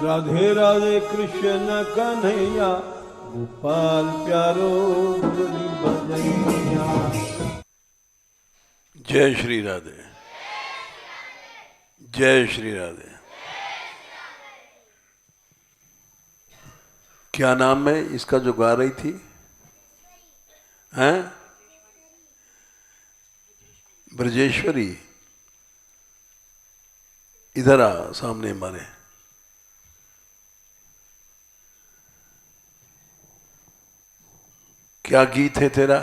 राधे राधे कृष्ण कन्हैया, गोपाल प्यारो मुरली बजैया। जय श्री राधे, जय श्री राधे। क्या नाम है इसका जो गा रही थी? हैं? ब्रजेश्वरी। इधर आ सामने हमारे। क्या गीत है तेरा?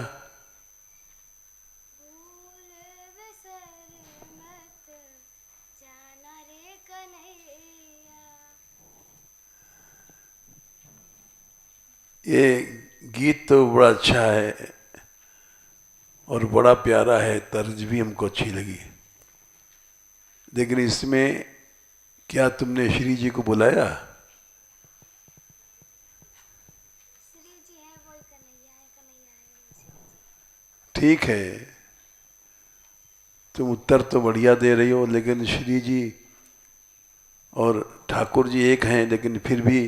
ये गीत तो बड़ा अच्छा है और बड़ा प्यारा है, तर्ज भी हमको अच्छी लगी। लेकिन इसमें क्या तुमने श्री जी को बुलाया? ठीक है, तुम उत्तर तो बढ़िया दे रही हो, लेकिन श्री जी और ठाकुर जी एक हैं, लेकिन फिर भी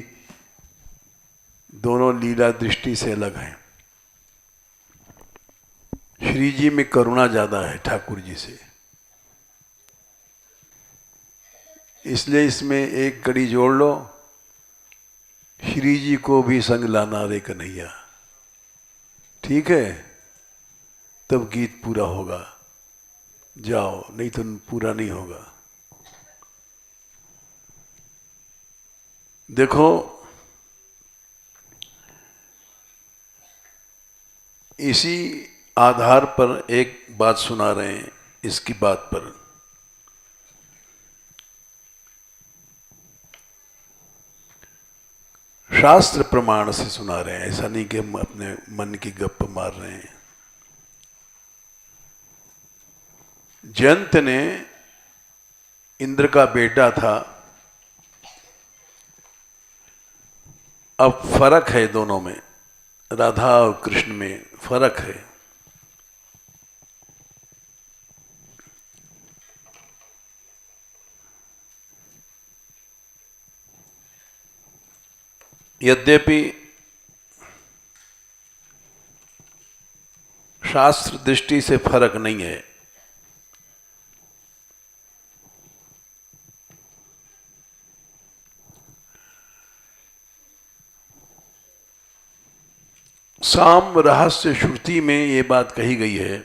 दोनों लीला दृष्टि से अलग हैं। श्री जी में करुणा ज्यादा है ठाकुर जी से, इसलिए इसमें एक कड़ी जोड़ लो, श्री जी को भी संग लाना रे कन्हैया। ठीक है, तब गीत पूरा होगा। जाओ, नहीं तो पूरा नहीं होगा। देखो, इसी आधार पर एक बात सुना रहे हैं, इसकी बात पर। शास्त्र प्रमाण से सुना रहे हैं, ऐसा नहीं कि हम अपने मन की गप मार रहे हैं। जयंत ने इंद्र का बेटा था। अब फर्क है दोनों में, राधा और कृष्ण में फर्क है। यद्यपि शास्त्र दृष्टि से फर्क नहीं है, साम रहस्य श्रुति में ये बात कही गई है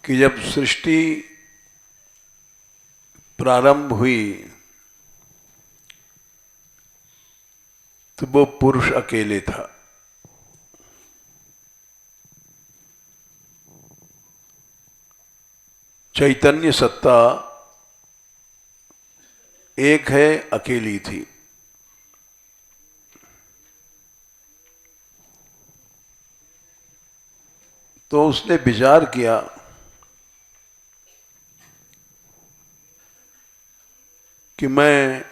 कि जब सृष्टि प्रारंभ हुई तो वो पुरुष अकेले था। चैतन्य सत्ता एक है, अकेली थी। तो उसने विचार किया कि मैं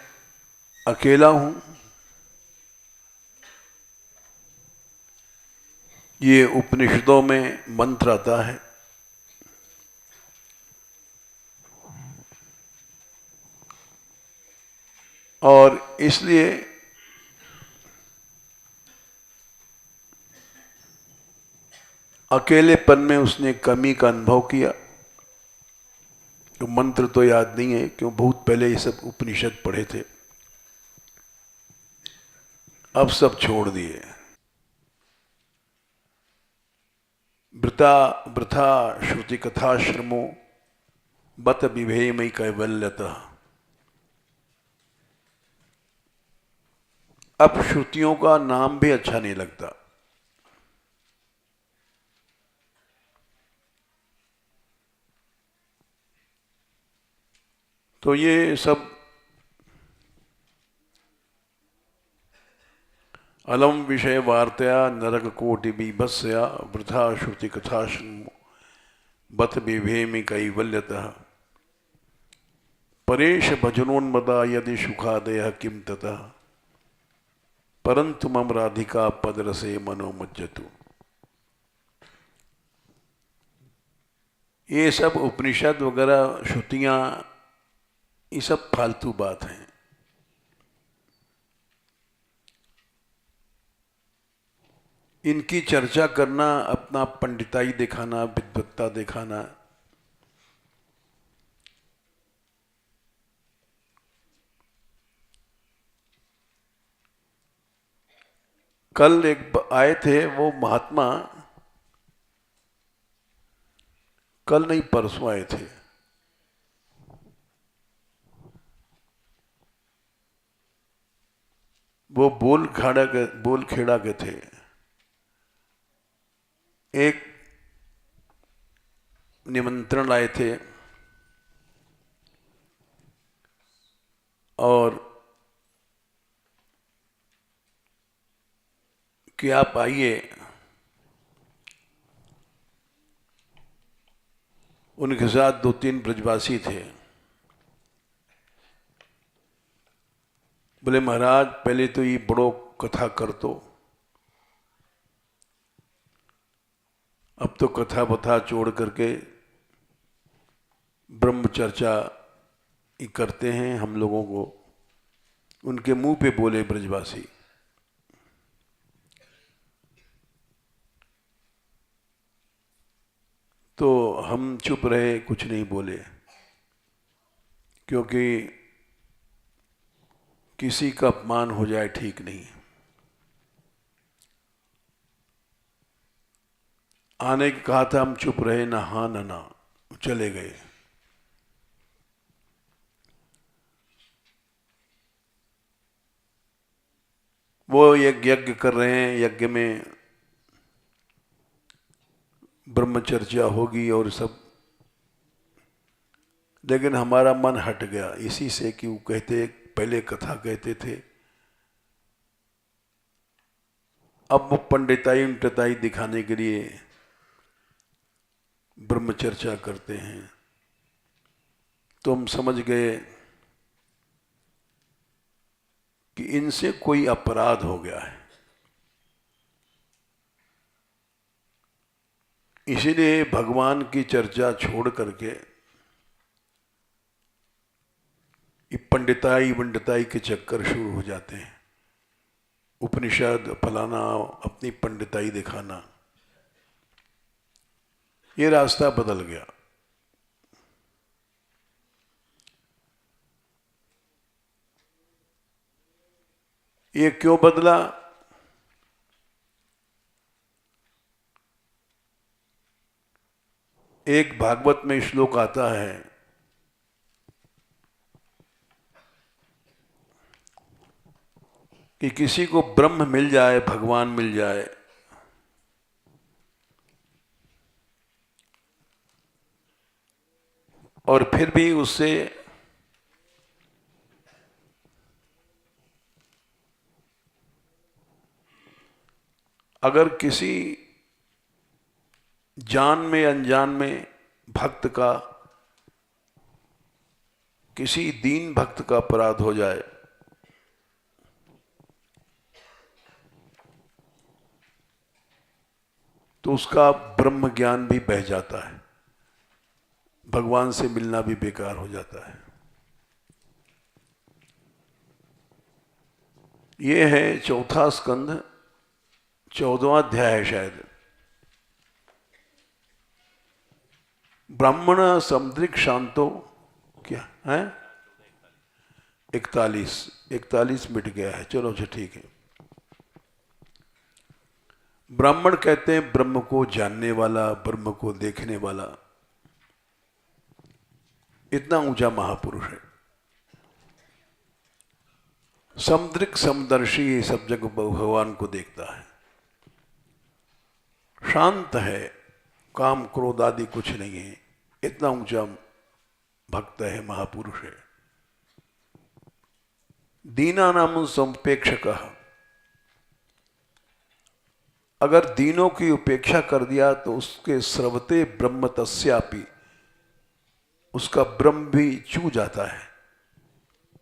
अकेला हूं, ये उपनिषदों में मंत्र आता है, और इसलिए अकेलेपन में उसने कमी का अनुभव किया। तो मंत्र तो याद नहीं है, क्यों बहुत पहले ये सब उपनिषद पढ़े थे, अब सब छोड़ दिए। वृथा वृथा श्रुति कथाश्रमो बत विभेमयी कैवल्यतः। अब श्रुतियों का नाम भी अच्छा नहीं लगता। तो ये सब अलम विषय वार्तया नरक कोटि बीभत्सया वृथा श्रुति कथाश्रमो बत विभेमि कैवल्यतः। परेश भजनोन्मदा यदि सुखादय किम ततः परंतु मम राधिका पदरसे मनोमुज्जतु। ये सब उपनिषद वगैरह श्रुतियाँ ये सब फालतू बात हैं। इनकी चर्चा करना अपना पंडिताई दिखाना, विद्वत्ता दिखाना। कल एक आए थे वो महात्मा, कल नहीं परसों आए थे। वो बोलखेड़ा के थे। एक निमंत्रण आए थे और कि आप आइए। उनके साथ 2-3 ब्रजवासी थे। बोले महाराज पहले तो ये बड़ो कथा कर दो, अब तो कथा बथा छोड़ करके ब्रह्म चर्चा ही करते हैं हम लोगों को। उनके मुंह पे बोले ब्रजवासी। तो हम चुप रहे, कुछ नहीं बोले, क्योंकि किसी का अपमान हो जाए ठीक नहीं। आने की कहा था, हम चुप रहे, ना हाँ ना चले गए। वो यज्ञ कर रहे हैं, यज्ञ में ब्रह्मचर्चा होगी और सब, लेकिन हमारा मन हट गया इसी से कि वो कहते पहले कथा कहते थे, अब वो पंडिताई उंडिताई दिखाने के लिए ब्रह्मचर्चा करते हैं। तो हम समझ गए कि इनसे कोई अपराध हो गया है। इसीलिए भगवान की चर्चा छोड़ करके ये पंडिताई वंडिताई के चक्कर शुरू हो जाते हैं। उपनिषद फलाना, अपनी पंडिताई दिखाना, ये रास्ता बदल गया। ये क्यों बदला? एक भागवत में श्लोक आता है कि किसी को ब्रह्म मिल जाए, भगवान मिल जाए, और फिर भी उससे अगर किसी जान में अनजान में भक्त का, किसी दीन भक्त का अपराध हो जाए, तो उसका ब्रह्म ज्ञान भी बह जाता है, भगवान से मिलना भी बेकार हो जाता है। ये है 4था स्कंध, 14वां अध्याय है शायद। ब्राह्मण समुद्रिक शांतो क्या है? 41 मिट गया है। चलो अच्छा ठीक है। ब्राह्मण कहते हैं ब्रह्म को जानने वाला, ब्रह्म को देखने वाला। इतना ऊंचा महापुरुष है। समुद्रिक समदर्शी, सब जगह भगवान को देखता है, शांत है, काम क्रोध आदि कुछ नहीं है। इतना ऊंचा भक्त है, महापुरुष है। दीना नाम संपेक्षक, अगर दीनों की उपेक्षा कर दिया तो उसके स्रवते ब्रह्म तस्यापि, उसका ब्रह्म भी चू जाता है।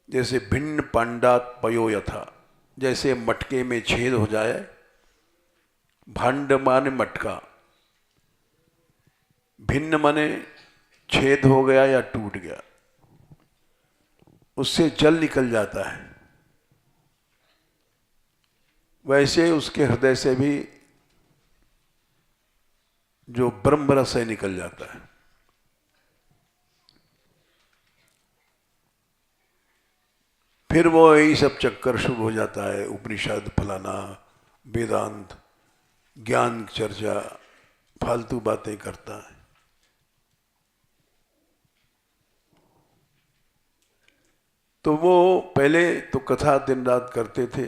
जैसे भिन्न पांडात पयो यथा, जैसे मटके में छेद हो जाए, भांड माने मटका, भिन्न माने छेद हो गया या टूट गया, उससे जल निकल जाता है, वैसे उसके हृदय से भी जो ब्रह्म रस है निकल जाता है। फिर वो यही सब चक्कर शुरू हो जाता है, उपनिषद फलाना, वेदांत, ज्ञान चर्चा, फालतू बातें करता है। तो वो पहले तो कथा दिन रात करते थे,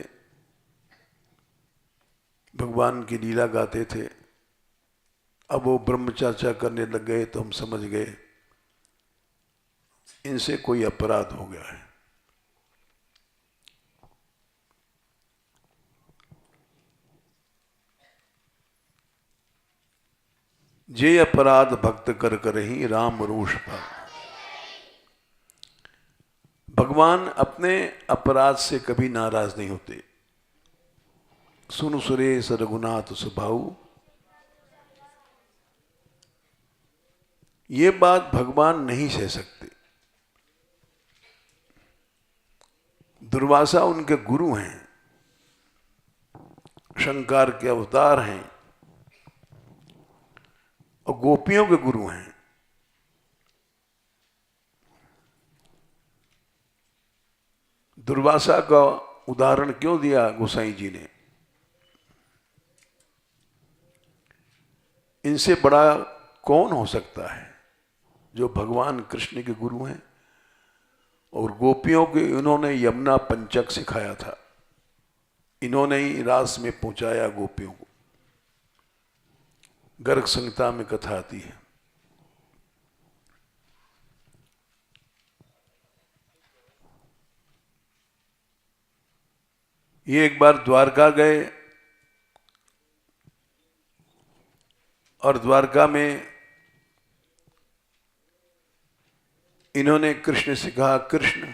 भगवान की लीला गाते थे। अब वो ब्रह्म चर्चा करने लग गए तो हम समझ गए इनसे कोई अपराध हो गया है। जे अपराध भक्त कर करही राम रोष पाए। भगवान अपने अपराध से कभी नाराज नहीं होते। सुन सुरेश रघुनाथ सुभाऊ, ये बात भगवान नहीं सह सकते। दुर्वासा उनके गुरु हैं, शंकर के अवतार हैं और गोपियों के गुरु हैं। दुर्वासा का उदाहरण क्यों दिया गोसाई जी ने? इनसे बड़ा कौन हो सकता है जो भगवान कृष्ण के गुरु हैं। और गोपियों के इन्होंने यमुना पंचक सिखाया था, इन्होंने ही रास में पहुंचाया गोपियों को। गर्ग संहिता में कथा आती है। ये एक बार द्वारका गए और द्वारका में इन्होंने कृष्ण से कहा, कृष्ण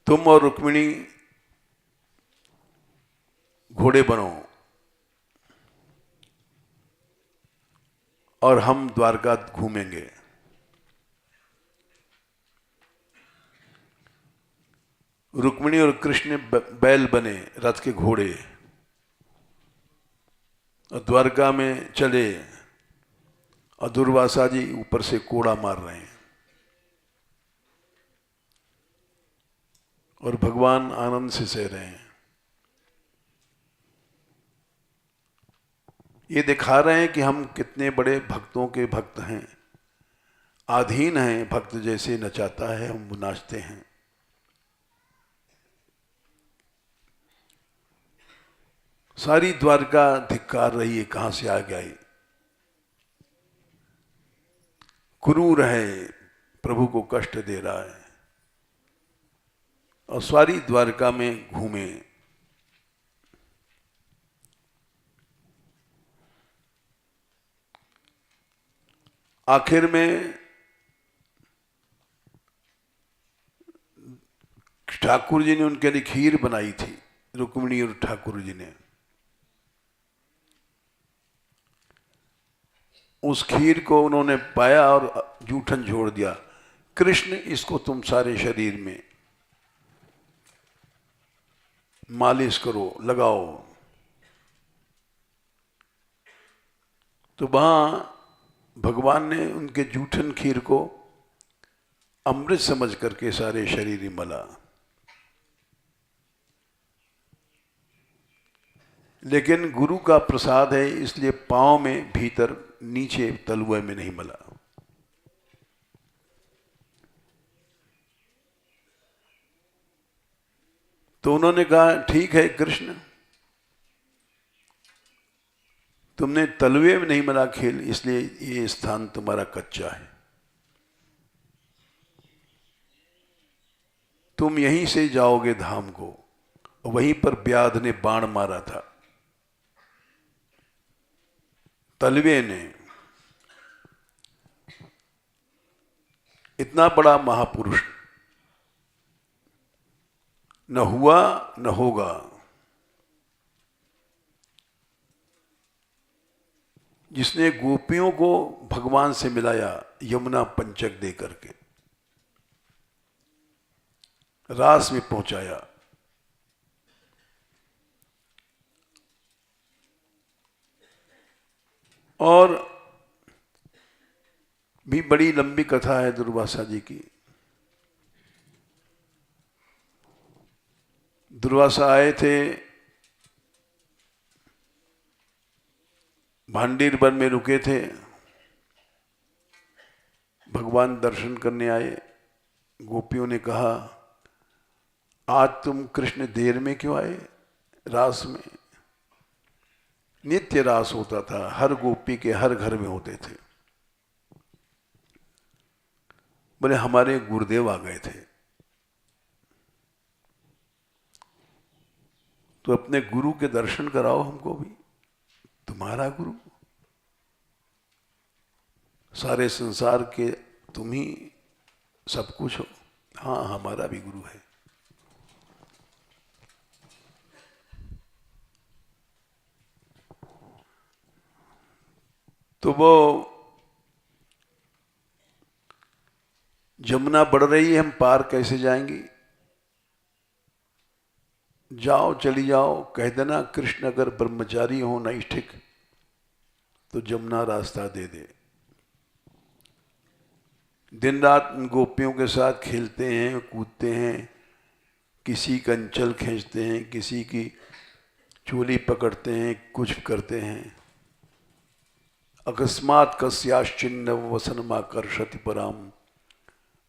तुम और रुक्मिणी घोड़े बनो और हम द्वारका घूमेंगे। रुक्मिणी और कृष्ण बैल बने, रथ के घोड़े, और द्वारका में चले और दुर्वासा जी ऊपर से कोड़ा मार रहे हैं और भगवान आनंद से सह रहे हैं। ये दिखा रहे हैं कि हम कितने बड़े भक्तों के भक्त हैं, आधीन हैं। भक्त जैसे नचाता है हम नाचते हैं। सारी द्वारका धिक्कार रही है, कहां से आ गया ये क्रूर है, प्रभु को कष्ट दे रहा है। और सारी द्वारका में घूमे। आखिर में ठाकुर जी ने उनके लिए खीर बनाई थी, रुक्मिणी और ठाकुर जी ने। उस खीर को उन्होंने पाया और जूठन छोड़ दिया। कृष्ण इसको तुम सारे शरीर में मालिश करो, लगाओ। तो वहां भगवान ने उनके जूठन खीर को अमृत समझ करके सारे शरीर ही मला। लेकिन गुरु का प्रसाद है, इसलिए पांव में भीतर, नीचे तलुए में नहीं मला। तो उन्होंने कहा, ठीक है कृष्ण, तुमने तलवे में नहीं मला खेल, इसलिए ये स्थान तुम्हारा कच्चा है। तुम यहीं से जाओगे धाम को। वहीं पर व्याध ने बाण मारा था, तलवे ने। इतना बड़ा महापुरुष न हुआ न होगा। जिसने गोपियों को भगवान से मिलाया यमुना पंचक दे करके, रास में पहुंचाया। और भी बड़ी लंबी कथा है दुर्वासा जी की। दुर्वासा आए थे, भांडीर वन में रुके थे, भगवान दर्शन करने आए। गोपियों ने कहा, आज तुम कृष्ण देर में क्यों आए? रास में नित्य रास होता था, हर गोपी के हर घर में होते थे। बोले हमारे गुरुदेव आ गए थे। तो अपने गुरु के दर्शन कराओ हमको भी। तुम्हारा गुरु, सारे संसार के तुम ही सब कुछ हो। हाँ, हमारा भी गुरु है। तो वो जमुना बढ़ रही है, हम पार कैसे जाएंगे? जाओ, चली जाओ, कह देना कृष्ण अगर ब्रह्मचारी हो नैष्ठिक तो जमुना रास्ता दे दे। दिन रात गोपियों के साथ खेलते हैं, कूदते हैं, किसी का अंचल खींचते हैं, किसी की चोली पकड़ते हैं, कुछ करते हैं। अकस्मात कस्याश्चिन्न वसनमाकर्षति पराम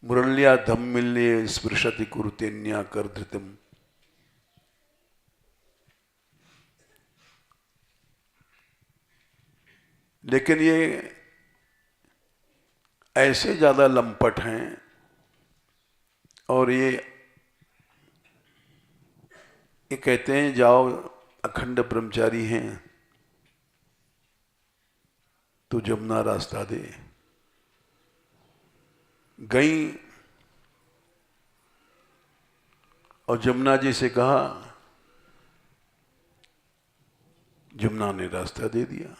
मुरल्या धम्मिल्ये स्पृशति कुरुतेन्या कर धृतम। लेकिन ये ऐसे ज्यादा लंपट हैं और ये कहते हैं जाओ, अखंड ब्रह्मचारी हैं तो जमुना रास्ता दे। गई और जमुना जी से कहा, जमुना ने रास्ता दे दिया।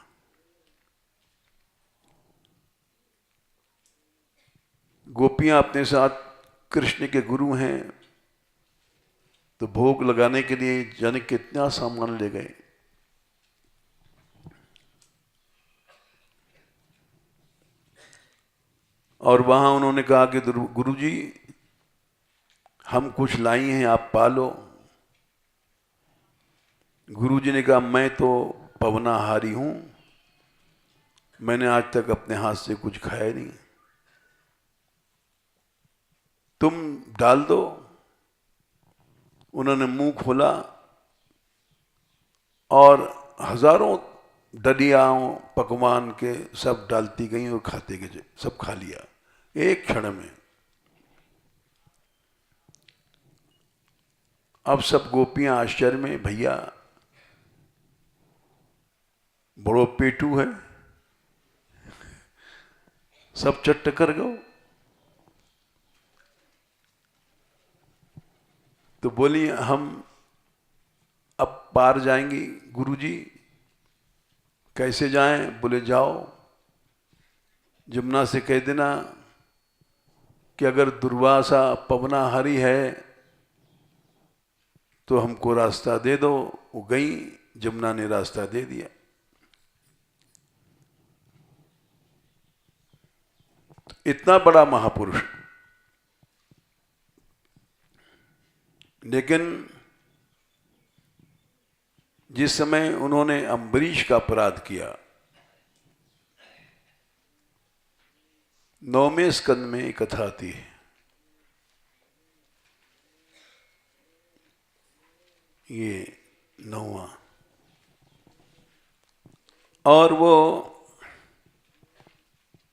गोपियां अपने साथ कृष्ण के गुरु हैं तो भोग लगाने के लिए जाने कितना सामान ले गए। और वहां उन्होंने कहा कि गुरुजी हम कुछ लाई हैं, आप पालो। गुरुजी ने कहा, मैं तो पवनाहारी हूं, मैंने आज तक अपने हाथ से कुछ खाया नहीं, तुम डाल दो। उन्होंने मुंह खोला और हजारों डलियाओं पकवान के सब डालती गई और खाते गए, सब खा लिया एक क्षण में। अब सब गोपियां आश्चर्य में, भैया बड़ो पेटू है, सब चट्ट कर गो। तो बोली, हम अब पार जाएंगी गुरुजी, कैसे जाएं? बोले जाओ, जमुना से कह देना कि अगर दुर्वासा पवनाहारी है तो हमको रास्ता दे दो। वो गई, जमुना ने रास्ता दे दिया। इतना बड़ा महापुरुष, लेकिन जिस समय उन्होंने अम्बरीश का अपराध किया, 9वें स्कंद में एक कथा आती है। ये 9वां। और वो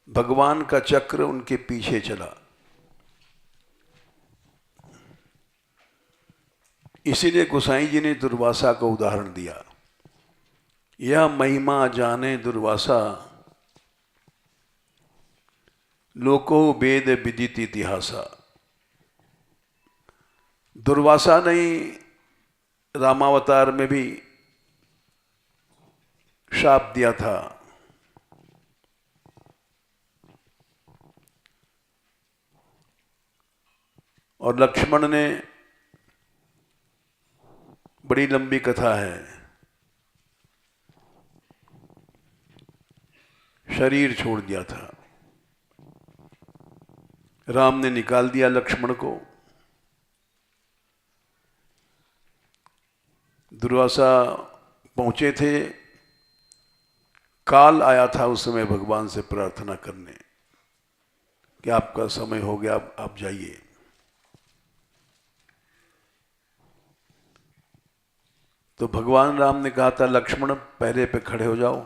भगवान का चक्र उनके पीछे चला। इसीलिए गोसाई जी ने दुर्वासा का उदाहरण दिया। यह महिमा जाने दुर्वासा, लोको वेद विदित इतिहासा। दुर्वासा ने रामावतार में भी शाप दिया था और लक्ष्मण ने, बड़ी लंबी कथा है, शरीर छोड़ दिया था। राम ने निकाल दिया लक्ष्मण को। दुर्वासा पहुंचे थे, काल आया था उस समय भगवान से प्रार्थना करने कि आपका समय हो गया, आप जाइए। तो भगवान राम ने कहा था, लक्ष्मण पहले पे खड़े हो जाओ,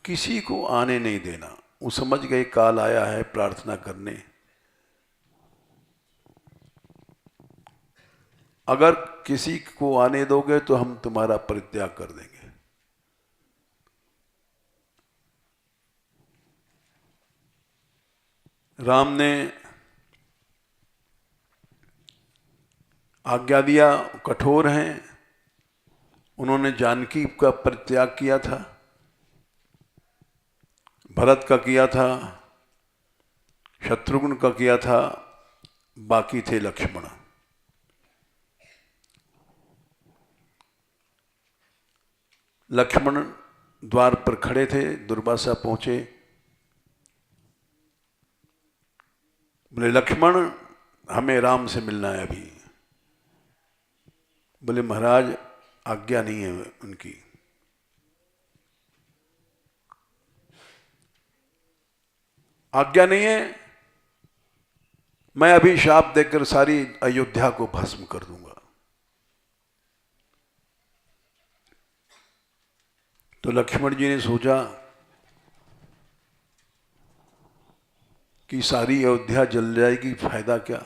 किसी को आने नहीं देना। वो समझ गए काल आया है प्रार्थना करने। अगर किसी को आने दोगे तो हम तुम्हारा परित्याग कर देंगे। राम ने आज्ञा दिया, कठोर हैं, उन्होंने जानकी का परित्याग किया था, भरत का किया था, शत्रुघ्न का किया था, बाकी थे लक्ष्मण। लक्ष्मण द्वार पर खड़े थे, दुर्वासा पहुंचे, बोले लक्ष्मण हमें राम से मिलना है अभी। बोले महाराज आज्ञा नहीं है उनकी। आज्ञा नहीं है, मैं अभी शाप देकर सारी अयोध्या को भस्म कर दूंगा। तो लक्ष्मण जी ने सोचा कि सारी अयोध्या जल जाएगी, फायदा क्या।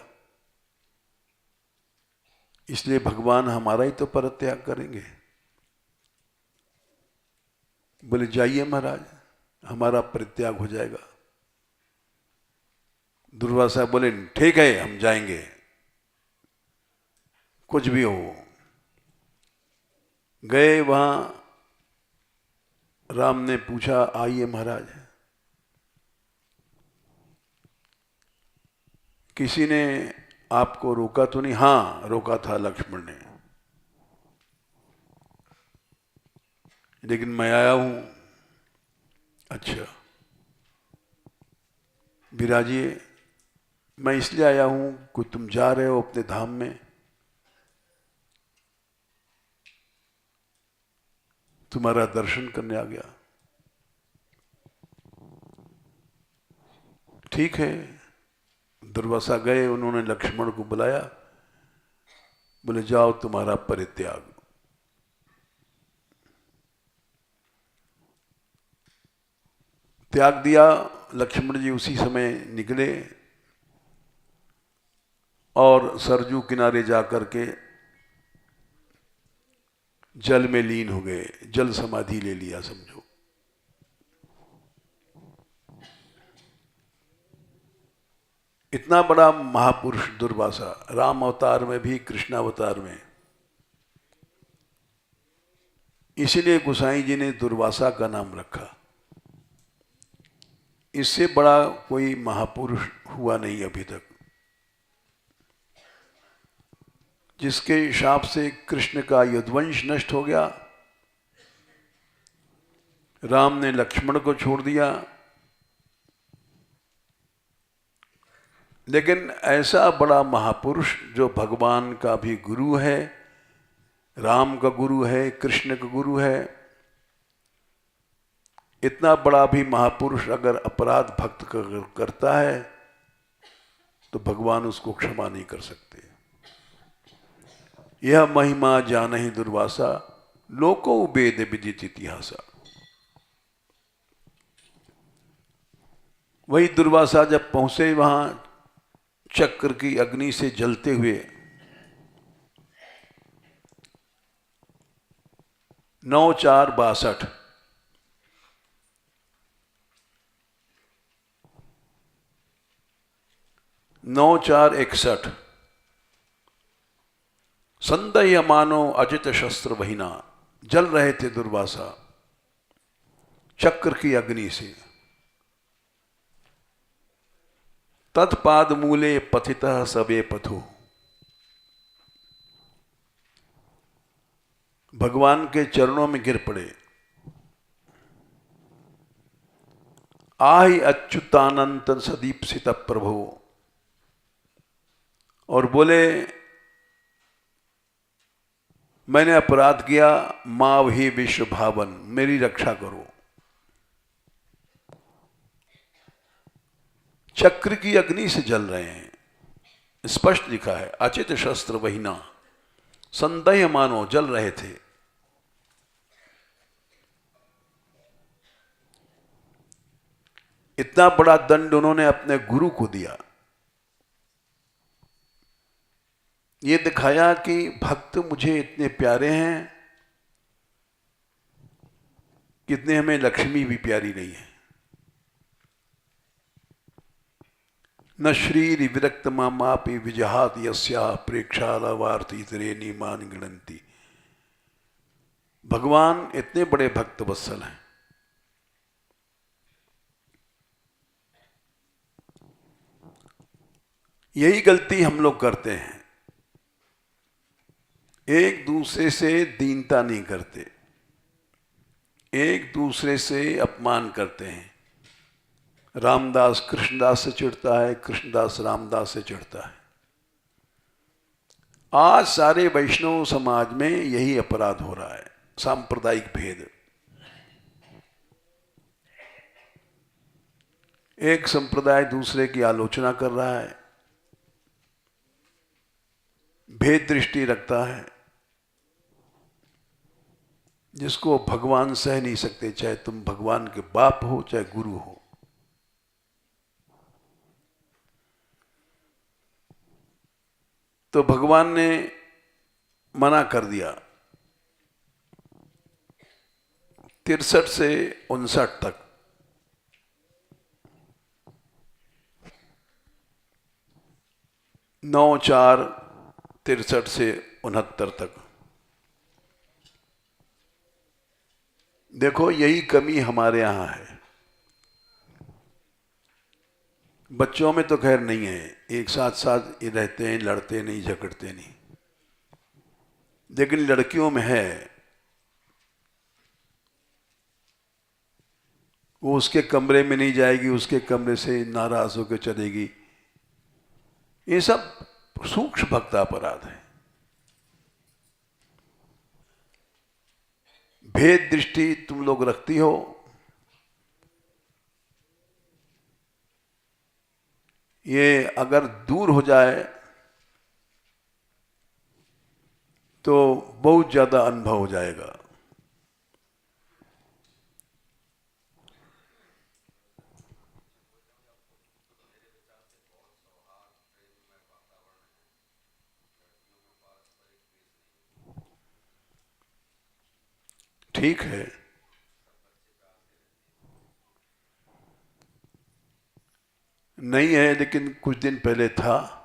इसलिए भगवान हमारा ही तो परित्याग करेंगे। बोले जाइए महाराज, हमारा परित्याग हो जाएगा। दुर्वासा बोले ठीक है हम जाएंगे, कुछ भी हो। गए वहां, राम ने पूछा आइए महाराज। किसी ने आपको रोका तो नहीं? हां रोका था लक्ष्मण ने, लेकिन मैं आया हूं। अच्छा विराजिए, मैं इसलिए आया हूं कि तुम जा रहे हो अपने धाम में, तुम्हारा दर्शन करने आ गया। ठीक है, दुर्वासा गए, उन्होंने लक्ष्मण को बुलाया, बोले जाओ तुम्हारा परित्याग। त्याग दिया। लक्ष्मण जी उसी समय निकले और सरजू किनारे जाकर के जल में लीन हो गए, जल समाधि ले लिया समझो। इतना बड़ा महापुरुष दुर्वासा, राम अवतार में भी, कृष्ण अवतार में। इसीलिए गोसाई जी ने दुर्वासा का नाम रखा। इससे बड़ा कोई महापुरुष हुआ नहीं अभी तक, जिसके शाप से कृष्ण का यदुवंश नष्ट हो गया। राम ने लक्ष्मण को छोड़ दिया, लेकिन ऐसा बड़ा महापुरुष जो भगवान का भी गुरु है, राम का गुरु है, कृष्ण का गुरु है, इतना बड़ा भी महापुरुष अगर अपराध भक्त करता है तो भगवान उसको क्षमा नहीं कर सकते। यह महिमा जानहि दुर्वासा, लोको वेद विदित इतिहासा। वही दुर्वासा जब पहुंचे वहां चक्र की अग्नि से जलते हुए, 9/4/62 9/4/61 संदह्य मानो अजित शस्त्र वहीना। जल रहे थे दुर्वासा चक्र की अग्नि से। तत्पाद मूले पथितः सबे पथो। भगवान के चरणों में गिर पड़े। आहि अच्युतानंत सदीप्सित प्रभो, और बोले मैंने अपराध किया, माव ही विश्व भावन, मेरी रक्षा करो। चक्र की अग्नि से जल रहे हैं, स्पष्ट लिखा है। अचित शस्त्र वहीना, संदेह मानो जल रहे थे। इतना बड़ा दंड उन्होंने अपने गुरु को दिया। ये दिखाया कि भक्त मुझे इतने प्यारे हैं, कितने हमें लक्ष्मी भी प्यारी नहीं है। न श्रीर विरक्त मापी विजहात यस्या प्रेक्षालावार्ती तरे नीमान गणंती। भगवान इतने बड़े भक्त वत्सल हैं। यही गलती हम लोग करते हैं, एक दूसरे से दीनता नहीं करते, एक दूसरे से अपमान करते हैं। रामदास कृष्णदास से चिढ़ता है, कृष्णदास रामदास से चिढ़ता है। आज सारे वैष्णव समाज में यही अपराध हो रहा है, सांप्रदायिक भेद। एक संप्रदाय दूसरे की आलोचना कर रहा है, भेद दृष्टि रखता है, जिसको भगवान सह नहीं सकते, चाहे तुम भगवान के बाप हो चाहे गुरु हो। तो भगवान ने मना कर दिया 63 से 59 तक। 9/4/63 से 69 तक। देखो यही कमी हमारे यहां है। बच्चों में तो खैर नहीं है, एक साथ साथ ये रहते हैं, लड़ते नहीं, झगड़ते नहीं। लेकिन लड़कियों में है, वो उसके कमरे में नहीं जाएगी, उसके कमरे से नाराज होकर चलेगी। ये सब सूक्ष्म भक्त अपराध है। भेद दृष्टि तुम लोग रखती हो, ये अगर दूर हो जाए तो बहुत ज्यादा अनुभव हो जाएगा। ठीक है, नहीं है, लेकिन कुछ दिन पहले था।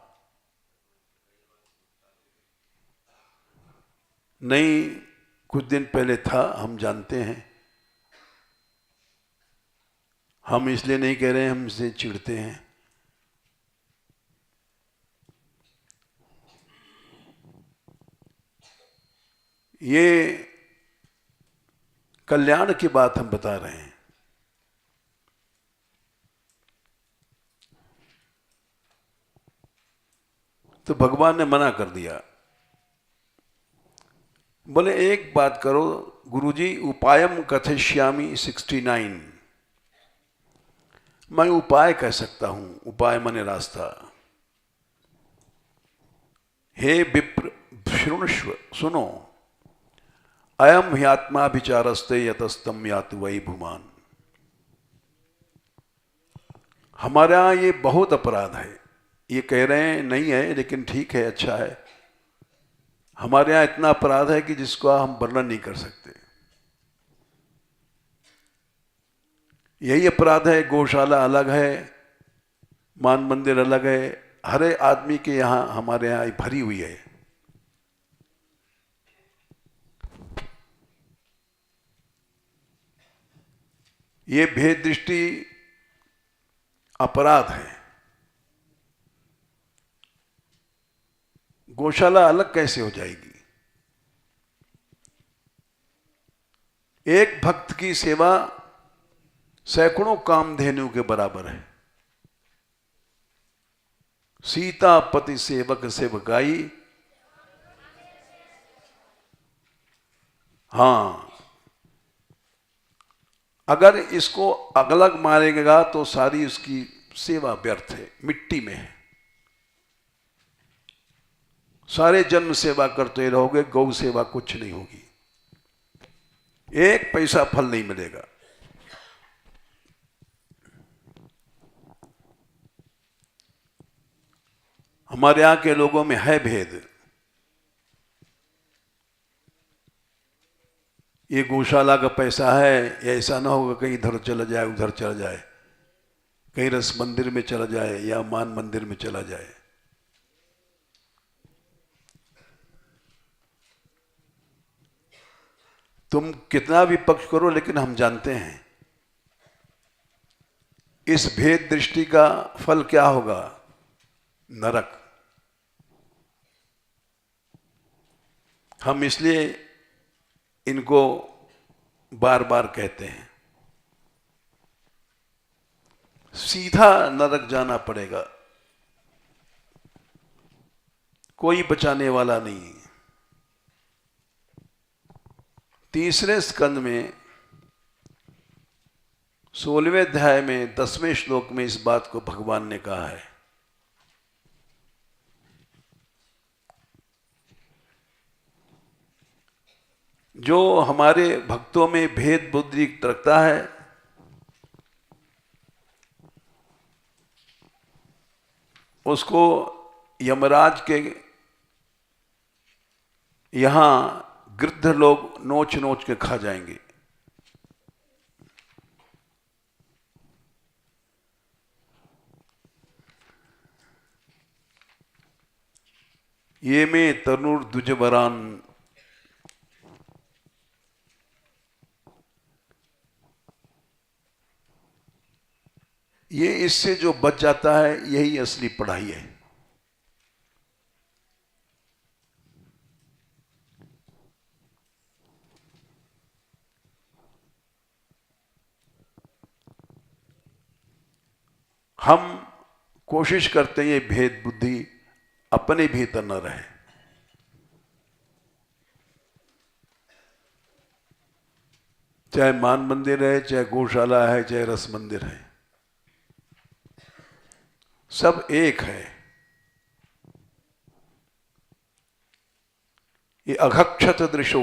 नहीं, कुछ दिन पहले था, हम जानते हैं। हम इसलिए नहीं कह रहे हैं, हम इससे चिढ़ते हैं। ये कल्याण की बात हम बता रहे हैं। तो भगवान ने मना कर दिया। बोले एक बात करो गुरुजी, उपायम कथयिष्यामि 69। मैं उपाय कह सकता हूं, उपाय माने रास्ता। हे विप्र शृणुष्व, सुनो। अयम ह्यात्मा विचारस्ते यतस्तम यातु वै भूमान। हमारे यहां ये बहुत अपराध है। ये कह रहे हैं नहीं है, लेकिन ठीक है, अच्छा है। हमारे यहां इतना अपराध है कि जिसको हम वर्णन नहीं कर सकते। यही अपराध है। गौशाला अलग है, मान मंदिर अलग है। हर एक आदमी के यहां, हमारे यहां भरी हुई है। ये भेद दृष्टि अपराध है। गौशाला अलग कैसे हो जाएगी? एक भक्त की सेवा सैकड़ों कामधेनु के बराबर है। सीता पति सेवक सेवकाई, हां, अगर इसको अलग मारेगा तो सारी उसकी सेवा व्यर्थ है, मिट्टी में है। सारे जन्म सेवा करते रहोगे, गौ सेवा कुछ नहीं होगी, एक पैसा फल नहीं मिलेगा। हमारे यहां के लोगों में है भेद। ये गौशाला का पैसा है, या ऐसा ना होगा कहीं इधर चला जाए उधर चला जाए, कहीं रस मंदिर में चला जाए या मान मंदिर में चला जाए। तुम कितना भी पक्ष करो, लेकिन हम जानते हैं इस भेद दृष्टि का फल क्या होगा? नरक। हम इसलिए इनको बार बार कहते हैं, सीधा नरक जाना पड़ेगा, कोई बचाने वाला नहीं। तीसरे स्कंद में 16वें अध्याय में 10वें श्लोक में इस बात को भगवान ने कहा है। जो हमारे भक्तों में भेद बुद्धि रखता है, उसको यमराज के यहां गृद्ध लोग नोच नोच के खा जाएंगे। ये में तनुर दुजबरान, ये इससे जो बच जाता है यही असली पढ़ाई है। हम कोशिश करते हैं ये भेद बुद्धि अपने भीतर न रहे। चाहे मान मंदिर है, चाहे गौशाला है, चाहे रस मंदिर है, सब एक है। ये अघक्षत दृशो,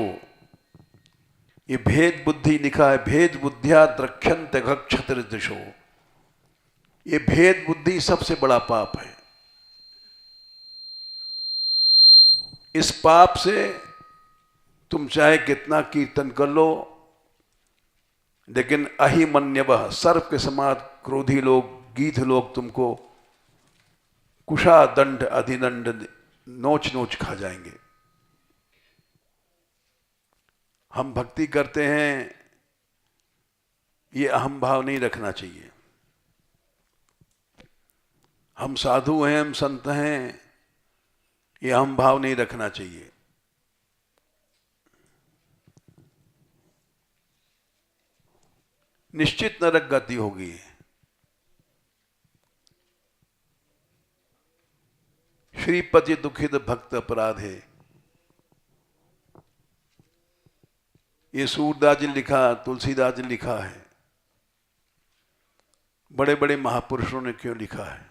ये भेद बुद्धि लिखा है, भेद बुद्धिया द्रक्षंत अघक्षत दृशो। ये भेद बुद्धि सबसे बड़ा पाप है। इस पाप से तुम चाहे कितना कीर्तन कर लो, लेकिन अहिमन्यवः, सर्प के समान क्रोधी लोग, गीध लोग तुमको कुशा दंड अधिदंड नोच नोच खा जाएंगे। हम भक्ति करते हैं, ये अहम भाव नहीं रखना चाहिए। हम साधु हैं, हम संत हैं, ये अहम भाव नहीं रखना चाहिए। निश्चित नरक गति होगी। श्रीपति दुखित भक्त अपराधे, ये सूरदास जी लिखा, तुलसीदास जी लिखा है, बड़े बड़े महापुरुषों ने क्यों लिखा है?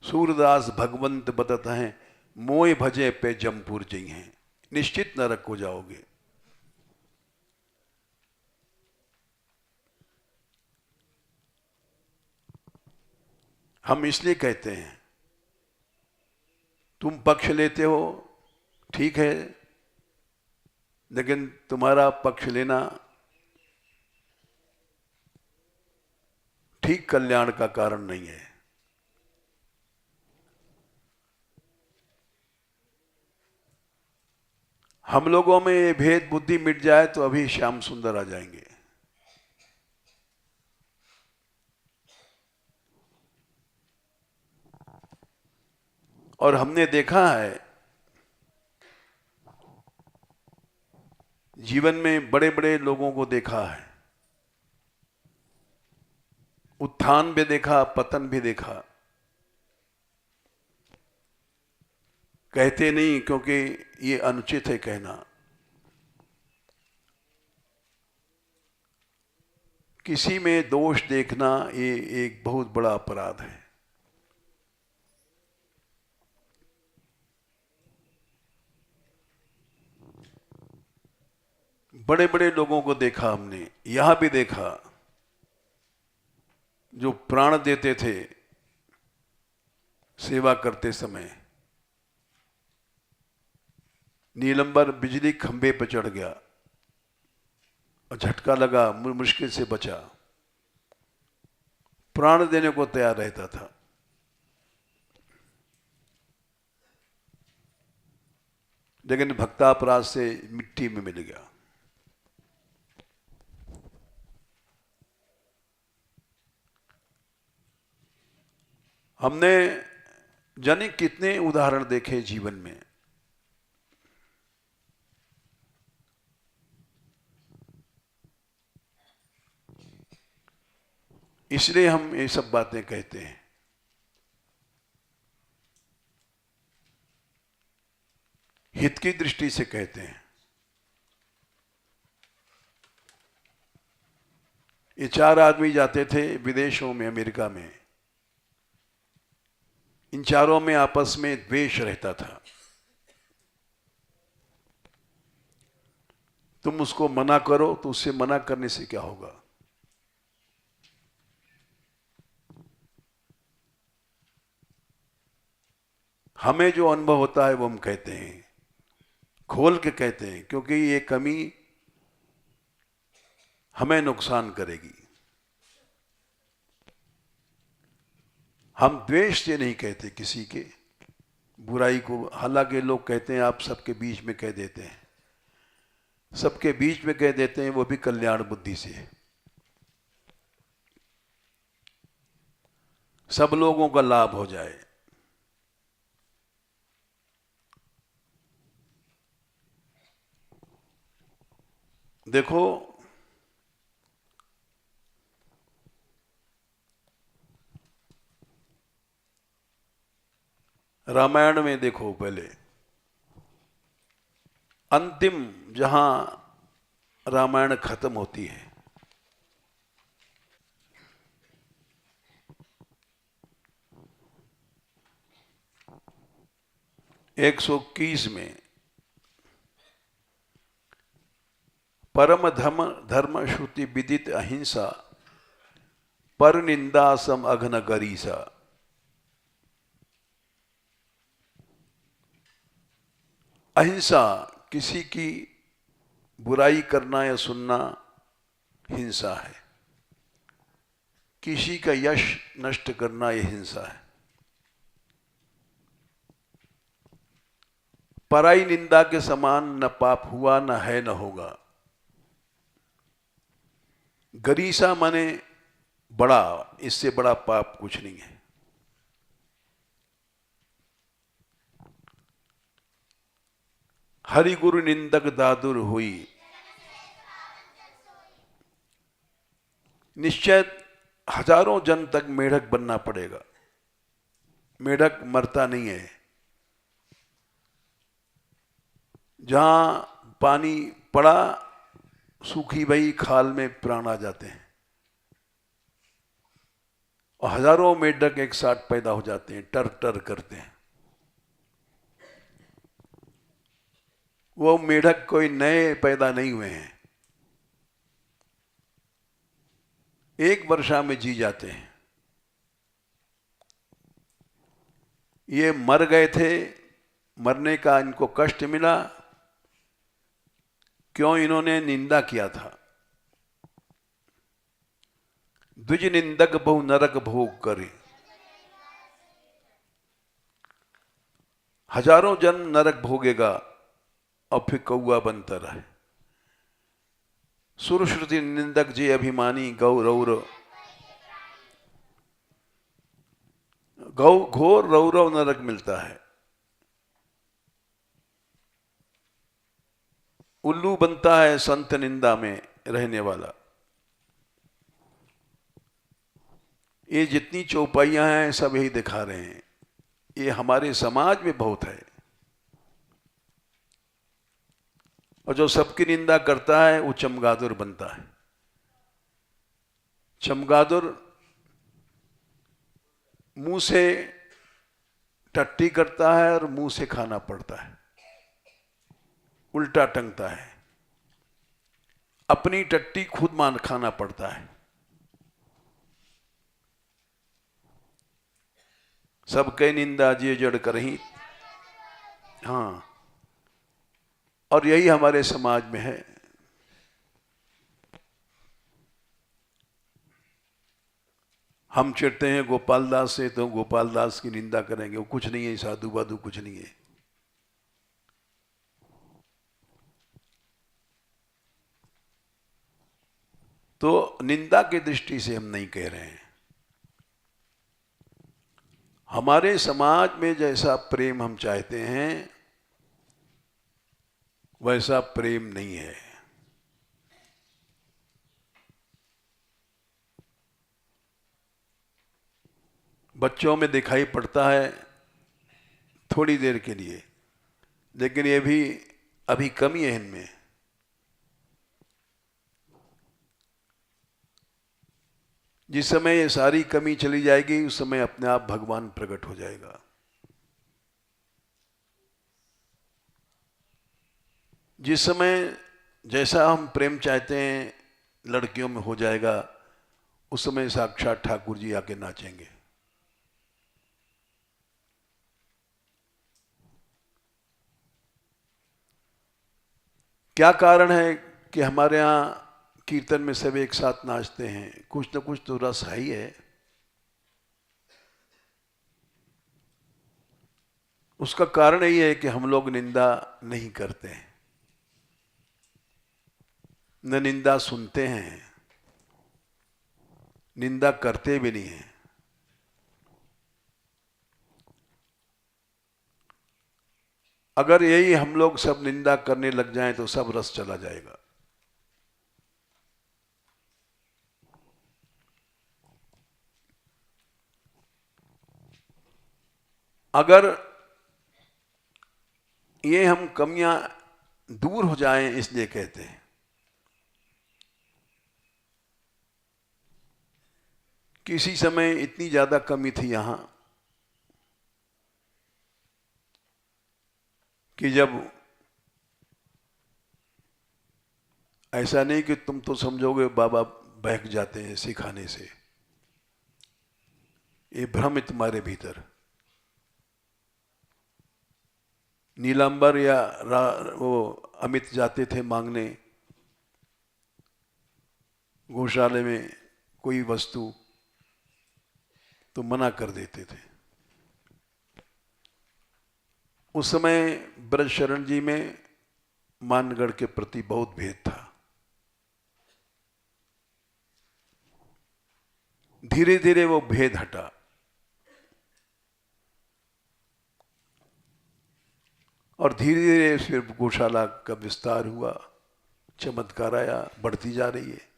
सूरदास भगवंत बतत हैं, मोय भजे पे जमपुर जई हैं, निश्चित नरक हो जाओगे। हम इसलिए कहते हैं, तुम पक्ष लेते हो ठीक है, लेकिन तुम्हारा पक्ष लेना ठीक कल्याण का कारण नहीं है। हम लोगों में ये भेद बुद्धि मिट जाए तो अभी श्याम सुंदर आ जाएंगे। और हमने देखा है जीवन में बड़े बड़े लोगों को देखा है, उत्थान भी देखा, पतन भी देखा। कहते नहीं क्योंकि ये अनुचित है कहना। किसी में दोष देखना ये एक बहुत बड़ा अपराध है। बड़े बड़े लोगों को देखा हमने, यहां भी देखा, जो प्राण देते थे सेवा करते समय। नीलंबर बिजली खंभे पर चढ़ गया और झटका लगा, मुश्किल से बचा, प्राण देने को तैयार रहता था। लेकिन भक्तापराध से मिट्टी में मिल गया। हमने जाने कितने उदाहरण देखे जीवन में। इसलिए हम ये सब बातें कहते हैं। हित की दृष्टि से कहते हैं। ये 4 आदमी जाते थे विदेशों में, अमेरिका में। इन चारों में आपस में द्वेष रहता था। तुम उसको मना करो तो उससे मना करने से क्या होगा। हमें जो अनुभव होता है वो हम कहते हैं, खोल के कहते हैं, क्योंकि ये कमी हमें नुकसान करेगी। हम द्वेष से नहीं कहते किसी के बुराई को। हालांकि लोग कहते हैं आप सबके बीच में कह देते हैं, सबके बीच में कह देते हैं, वो भी कल्याण बुद्धि से। सब लोगों का लाभ हो जाए। देखो, रामायण में देखो, पहले अंतिम जहां रामायण खत्म होती है, एक 121 में परम धर्म श्रुति विदित अहिंसा पर निंदा सम अघन गरीसा। अहिंसा, किसी की बुराई करना या सुनना हिंसा है। किसी का यश नष्ट करना यह हिंसा है। पराई निंदा के समान न पाप हुआ, न है, न होगा। गरीसा माने बड़ा, इससे बड़ा पाप कुछ नहीं है। हरि गुरु निंदक दादुर हुई। निश्चय हजारों जन तक मेढक बनना पड़ेगा। मेढक मरता नहीं है। जहां पानी पड़ा, सूखी भई खाल में प्राण आ जाते हैं, और हजारों मेढक एक साथ पैदा हो जाते हैं, टर टर करते हैं। वो मेढक कोई नए पैदा नहीं हुए हैं, एक वर्षा में जी जाते हैं। ये मर गए थे, मरने का इनको कष्ट मिला, क्यों? इन्होंने निंदा किया था। द्विज निंदक बहु नरक भोग करे। हजारों जन्म नरक भोगेगा और फिर कौआ बनता रहे। सुरश्रुति निंदक जे अभिमानी गौ रौरव। गौ घोर रौरव नरक मिलता है। उल्लू बनता है संत निंदा में रहने वाला। ये जितनी चौपाइयां हैं सब यही दिखा रहे हैं। ये हमारे समाज में बहुत है। और जो सबकी निंदा करता है वो चमगादुर बनता है। चमगादुर मुंह से टट्टी करता है और मुंह से खाना पड़ता है, उल्टा टंगता है। अपनी टट्टी खुद मान खाना पड़ता है। सबके निंदा जे जड़ करही। हाँ, और यही हमारे समाज में है। हम चिढ़ते हैं गोपाल दास से, तो गोपाल दास की निंदा करेंगे, वो कुछ नहीं है, साधु बाधु कुछ नहीं है। तो निंदा की दृष्टि से हम नहीं कह रहे हैं। हमारे समाज में जैसा प्रेम हम चाहते हैं वैसा प्रेम नहीं है। बच्चों में दिखाई पड़ता है थोड़ी देर के लिए, लेकिन ये भी अभी कमी है इनमें। जिस समय ये सारी कमी चली जाएगी उस समय अपने आप भगवान प्रकट हो जाएगा। जिस समय जैसा हम प्रेम चाहते हैं लड़कियों में हो जाएगा, उस समय साक्षात ठाकुर जी आके नाचेंगे। क्या कारण है कि हमारे यहाँ कीर्तन में सब एक साथ नाचते हैं? कुछ न कुछ तो रस है ही है। उसका कारण यही है कि हम लोग निंदा नहीं करते हैं, न निंदा सुनते हैं, निंदा करते भी नहीं हैं। अगर यही हम लोग सब निंदा करने लग जाएं तो सब रस चला जाएगा। अगर ये हम कमियां दूर हो जाएं, इसलिए कहते हैं। किसी समय इतनी ज्यादा कमी थी यहां कि जब ऐसा नहीं कि तुम तो समझोगे बाबा बहक जाते हैं सिखाने से, ये भ्रम है तुम्हारे भीतर। नीलांबर या वो अमित जाते थे मांगने गौशाले में कोई वस्तु, तो मना कर देते थे। उस समय ब्रज शरण जी में मानगढ़ के प्रति बहुत भेद था। धीरे धीरे वो भेद हटा। और धीरे धीरे फिर गौशाला का विस्तार हुआ, चमत्कार आया, बढ़ती जा रही है।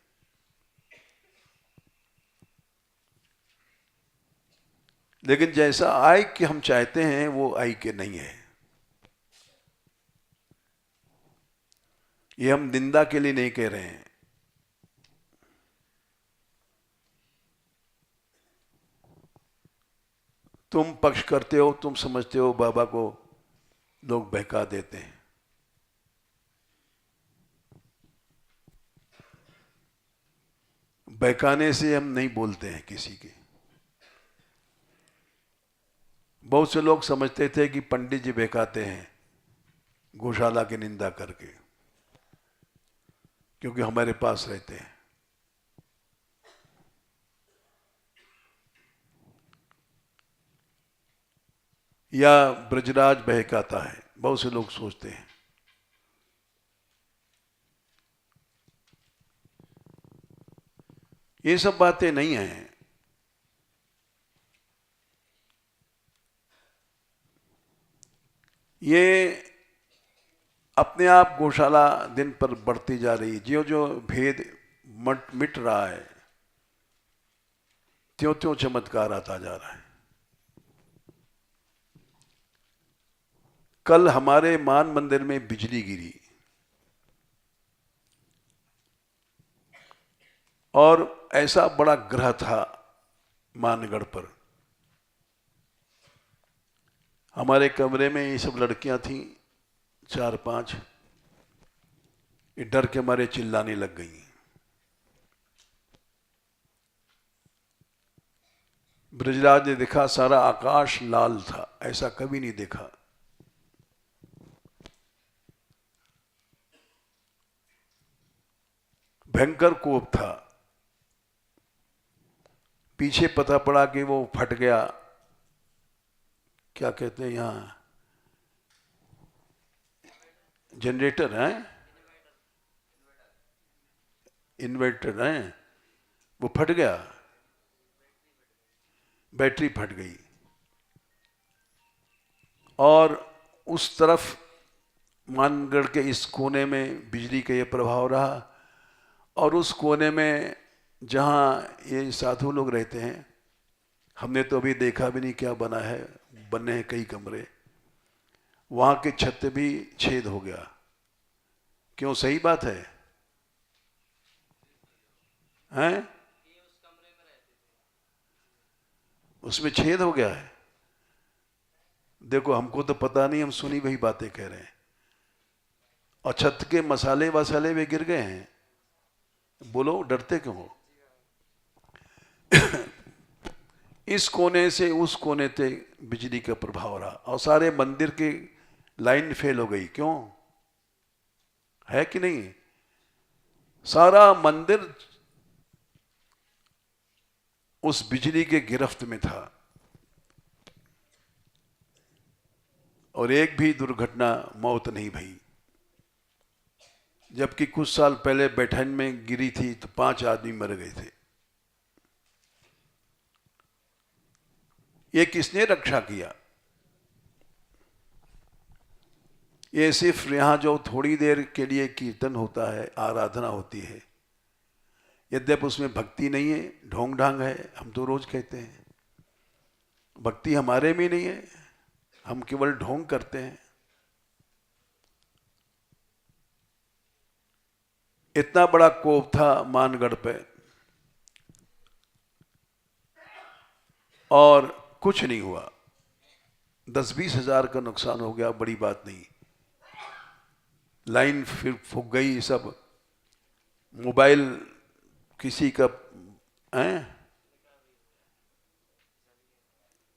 लेकिन जैसा आय के हम चाहते हैं वो आय के नहीं है। ये हम निंदा के लिए नहीं कह रहे हैं। तुम पक्ष करते हो, तुम समझते हो बाबा को लोग बहका देते हैं। बहकाने से हम नहीं बोलते हैं किसी के। बहुत से लोग समझते थे कि पंडित जी बहकाते हैं गौशाला की निंदा करके, क्योंकि हमारे पास रहते हैं। या ब्रजराज बहकाता है, बहुत से लोग सोचते हैं। ये सब बातें नहीं हैं। ये अपने आप गौशाला दिन पर बढ़ती जा रही, ज्यों ज्यों भेद मिट रहा है त्यों त्यों चमत्कार आता जा रहा है। कल हमारे मान मंदिर में बिजली गिरी और ऐसा बड़ा ग्रह था मानगढ़ पर। हमारे कमरे में ये सब लड़कियां थीं 4-5, ये डर के मारे चिल्लाने लग गई। ब्रजराज ने देखा सारा आकाश लाल था, ऐसा कभी नहीं देखा। भयंकर कोप था। पीछे पता पड़ा कि वो फट गया, क्या कहते हैं यहां, जनरेटर है, इन्वर्टर है, वो फट गया, बैटरी फट गई। और उस तरफ मानगढ़ के इस कोने में बिजली का ये प्रभाव रहा, और उस कोने में जहाँ ये साधु लोग रहते हैं, हमने तो अभी देखा भी नहीं क्या बना है, बने हैं कई कमरे, वहाँ के छत भी छेद हो गया। क्यों, सही बात है हैं? उसमें छेद हो गया है। देखो हमको तो पता नहीं, हम सुनी वही बातें कह रहे हैं। और छत के मसाले वसाले भी गिर गए हैं। बोलो, डरते क्यों हो? इस कोने से उस कोने तक बिजली का प्रभाव रहा और सारे मंदिर की लाइन फेल हो गई। क्यों, है कि नहीं? सारा मंदिर उस बिजली के गिरफ्त में था और एक भी दुर्घटना मौत नहीं भई। जबकि कुछ साल पहले बैठन में गिरी थी तो 5 आदमी मर गए थे। ये किसने रक्षा किया? ये सिर्फ यहां जो थोड़ी देर के लिए कीर्तन होता है, आराधना होती है, यद्यपि उसमें भक्ति नहीं है, ढोंग ढांग है। हम तो रोज कहते हैं भक्ति हमारे में नहीं है, हम केवल ढोंग करते हैं। इतना बड़ा कोप था मानगढ़ पे और कुछ नहीं हुआ। 10-20 हजार का नुकसान हो गया, बड़ी बात नहीं। लाइन फिर फूक गई, सब मोबाइल किसी का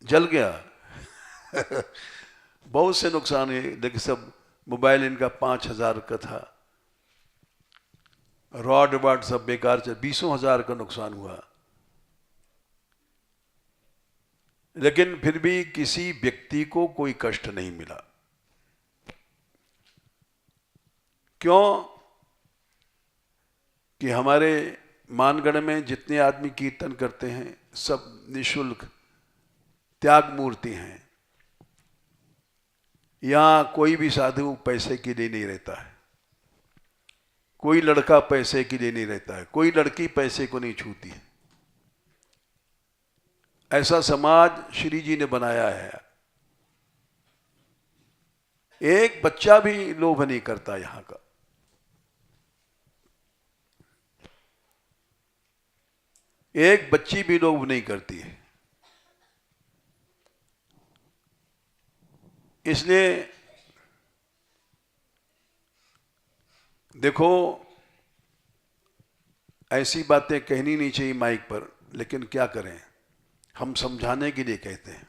जल गया। बहुत से नुकसान है, देखिए सब मोबाइल इनका 5,000 का था, रॉड वाड सब बेकार चल, 20,000 का नुकसान हुआ। लेकिन फिर भी किसी व्यक्ति को कोई कष्ट नहीं मिला। क्यों? कि हमारे मानगढ़ में जितने आदमी कीर्तन करते हैं सब निशुल्क त्याग मूर्ति हैं। यहां कोई भी साधु पैसे के लिए नहीं रहता है, कोई लड़का पैसे के लिए नहीं रहता है, कोई लड़की पैसे को नहीं छूती है। ऐसा समाज श्री जी ने बनाया है। एक बच्चा भी लोभ नहीं करता यहां का। एक बच्ची भी लोभ नहीं करती है। इसलिए देखो, ऐसी बातें कहनी नहीं चाहिए माइक पर, लेकिन क्या करें, हम समझाने के लिए कहते हैं।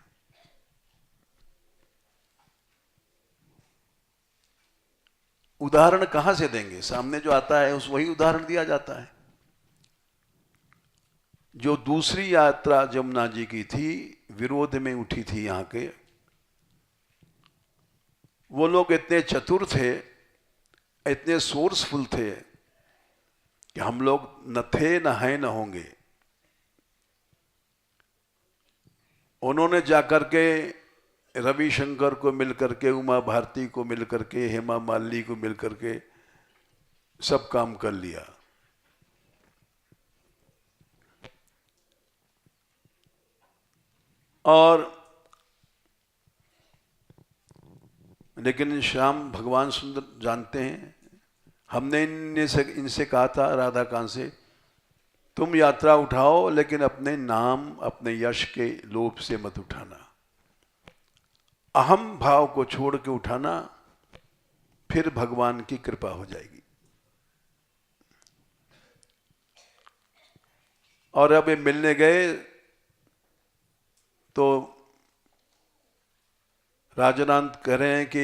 उदाहरण कहां से देंगे? सामने जो आता है उस वही उदाहरण दिया जाता है। जो दूसरी यात्रा जमुना जी की थी, विरोध में उठी थी यहां के, वो लोग इतने चतुर थे, इतने सोर्सफुल थे कि हम लोग न थे, न हैं, न होंगे। उन्होंने जाकर के रविशंकर को मिलकर के, उमा भारती को मिलकर के, हेमा मालिनी को मिलकर के सब काम कर लिया। और लेकिन श्याम भगवान सुंदर जानते हैं, हमने इनसे कहा था, राधा कांत से, तुम यात्रा उठाओ लेकिन अपने नाम, अपने यश के लोभ से मत उठाना। अहम भाव को छोड़ के उठाना, फिर भगवान की कृपा हो जाएगी। और अब ये मिलने गए तो राजनाथ कह रहे हैं कि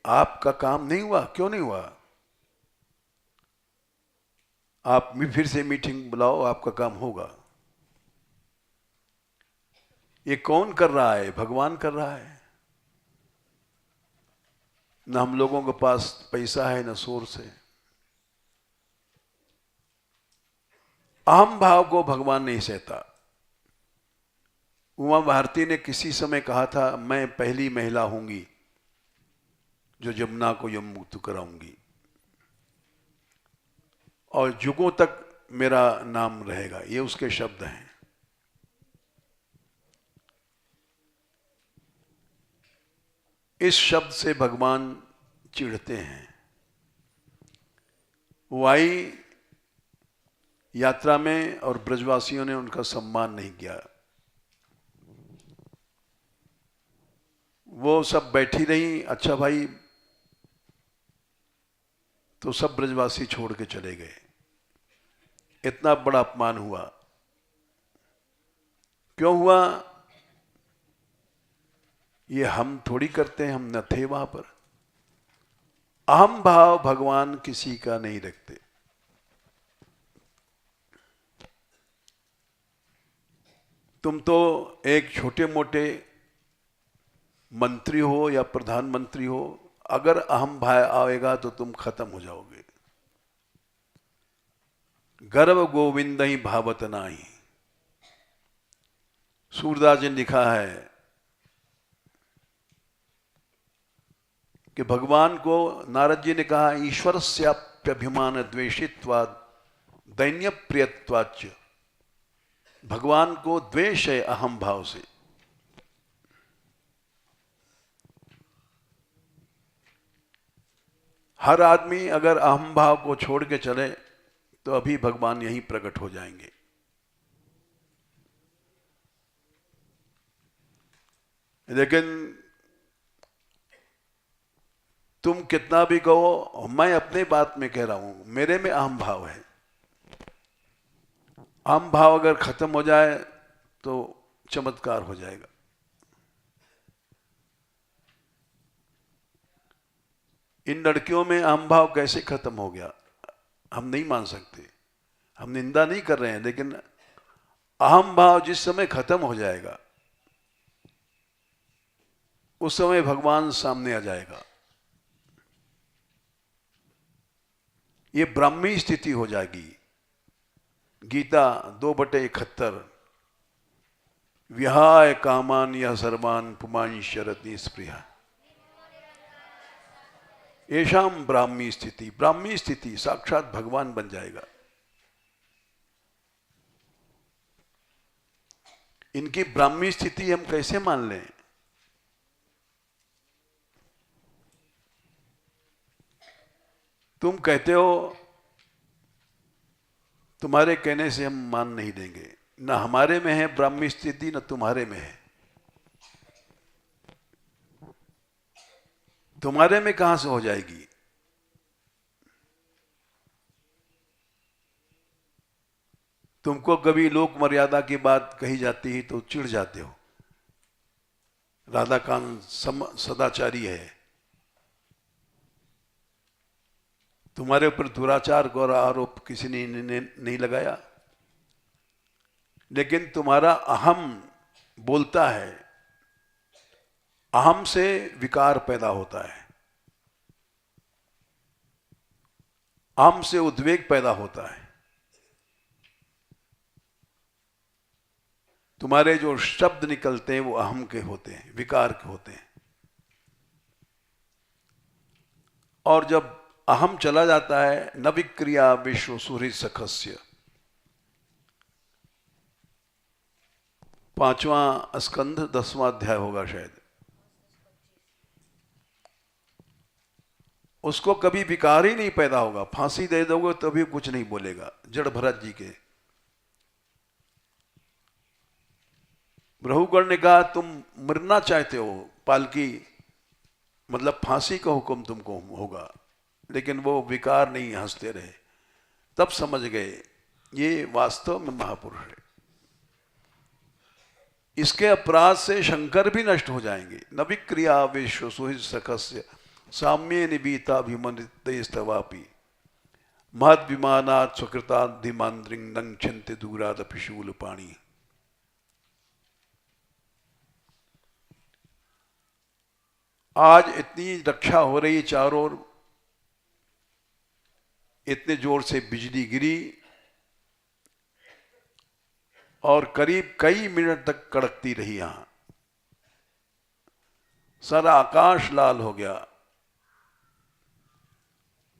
आपका काम नहीं हुआ। क्यों नहीं हुआ? आप फिर से मीटिंग बुलाओ, आपका काम होगा। ये कौन कर रहा है? भगवान कर रहा है। न हम लोगों के पास पैसा है, न सोर्स है। अहम भाव को भगवान नहीं सहता। उमा भारती ने किसी समय कहा था, मैं पहली महिला होंगी जो यमुना को यम मुक्त कराऊंगी और युगों तक मेरा नाम रहेगा। ये उसके शब्द हैं। इस शब्द से भगवान चिढ़ते हैं। वो आई यात्रा में और ब्रजवासियों ने उनका सम्मान नहीं किया। वो सब बैठी रही, अच्छा भाई, तो सब ब्रजवासी छोड़ के चले गए। इतना बड़ा अपमान हुआ। क्यों हुआ? ये हम थोड़ी करते हैं, हम न थे वहां पर। अहम भाव भगवान किसी का नहीं रखते। तुम तो एक छोटे मोटे मंत्री हो या प्रधानमंत्री हो, अगर अहम भाव आएगा तो तुम खत्म हो जाओगे। गर्व गोविंद ही भावत नाही। सूरदास जी ने लिखा है कि भगवान को, नारद जी ने कहा, ईश्वर स्याप्यभिमान द्वेषित्वाद दैन्य प्रियत्वाच। भगवान को द्वेष है अहम भाव से। हर आदमी अगर अहम भाव को छोड़ के चले तो अभी भगवान यहीं प्रकट हो जाएंगे। लेकिन तुम कितना भी कहो, मैं अपने बात में कह रहा हूं, मेरे में अहम भाव है। अहम भाव अगर खत्म हो जाए तो चमत्कार हो जाएगा। इन लड़कियों में अहम भाव कैसे खत्म हो गया हम नहीं मान सकते। हम निंदा नहीं कर रहे हैं, लेकिन अहम भाव जिस समय खत्म हो जाएगा उस समय भगवान सामने आ जाएगा। ये ब्राह्मी स्थिति हो जाएगी। गीता 2/71, विहाय कामान या सर्वान पुमान शरति स्पृहा। येषाम ब्राह्मी स्थिति। ब्राह्मी स्थिति साक्षात भगवान बन जाएगा। इनकी ब्राह्मी स्थिति हम कैसे मान लें? तुम कहते हो तुम्हारे कहने से हम मान नहीं देंगे। न हमारे में है ब्राह्मी स्थिति, न तुम्हारे में है। तुम्हारे में कहां से हो जाएगी? तुमको कभी लोक मर्यादा की बात कही जाती है तो चिढ़ जाते हो। राधाकांत सदाचारी है, तुम्हारे ऊपर दुराचार का आरोप किसी ने नहीं लगाया, लेकिन तुम्हारा अहम बोलता है। अहम से विकार पैदा होता है, अहम से उद्वेग पैदा होता है। तुम्हारे जो शब्द निकलते हैं वो अहम के होते हैं, विकार के होते हैं। और जब अहम चला जाता है, न विक्रिया विश्व सुहृद सखस्य, 5वां स्कंध 10वां अध्याय होगा शायद, उसको कभी विकार ही नहीं पैदा होगा। फांसी दे दोगे तभी कुछ नहीं बोलेगा। जड़ भरत जी के ब्रहुगण ने कहा तुम मरना चाहते हो, पालकी मतलब फांसी का हुक्म तुमको होगा, लेकिन वो विकार नहीं, हंसते रहे। तब समझ गए ये वास्तव में महापुरुष है। इसके अपराध से शंकर भी नष्ट हो जाएंगे। न विक्रिया विश्व सुहृद सखस्य साम्ये निबीताभिमनितस्तवापि महद विमानात् स्वकृताधिमांद्रिंग नंग छिन्ते दूरादपि शूलपाणि। आज इतनी रक्षा हो रही चारों ओर, इतने जोर से बिजली गिरी और करीब कई मिनट तक कड़कती रही। यहां सारा आकाश लाल हो गया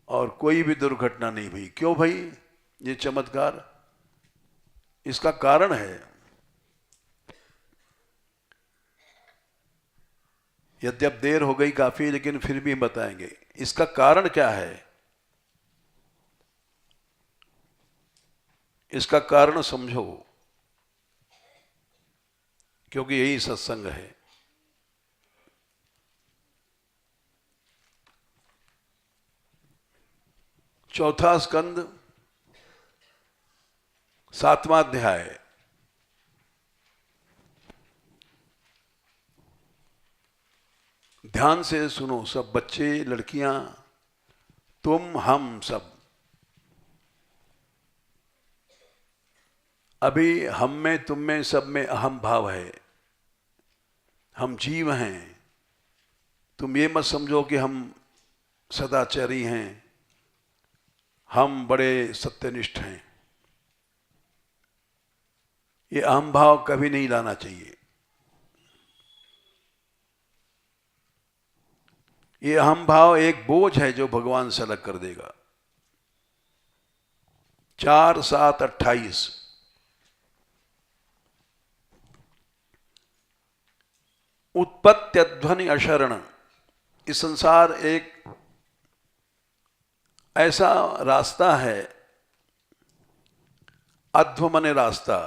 और कोई भी दुर्घटना नहीं हुई। क्यों भाई ये चमत्कार? इसका कारण है, यद्यप देर हो गई काफी, लेकिन फिर भी बताएंगे इसका कारण क्या है। इसका कारण समझो, क्योंकि यही सत्संग है। चौथा स्कंद 7वां अध्याय। ध्यान से सुनो सब बच्चे, लड़कियां, तुम, हम सब। अभी हम में, तुम में, सब में अहम भाव है। हम जीव हैं। तुम ये मत समझो कि हम सदाचारी हैं, हम बड़े सत्यनिष्ठ हैं। ये अहम भाव कभी नहीं लाना चाहिए। ये अहम भाव एक बोझ है जो भगवान से अलग कर देगा। 4-7-28 उत्पत्त्यध्वनि अशरण। इस संसार एक ऐसा रास्ता है, अध्व मने रास्ता।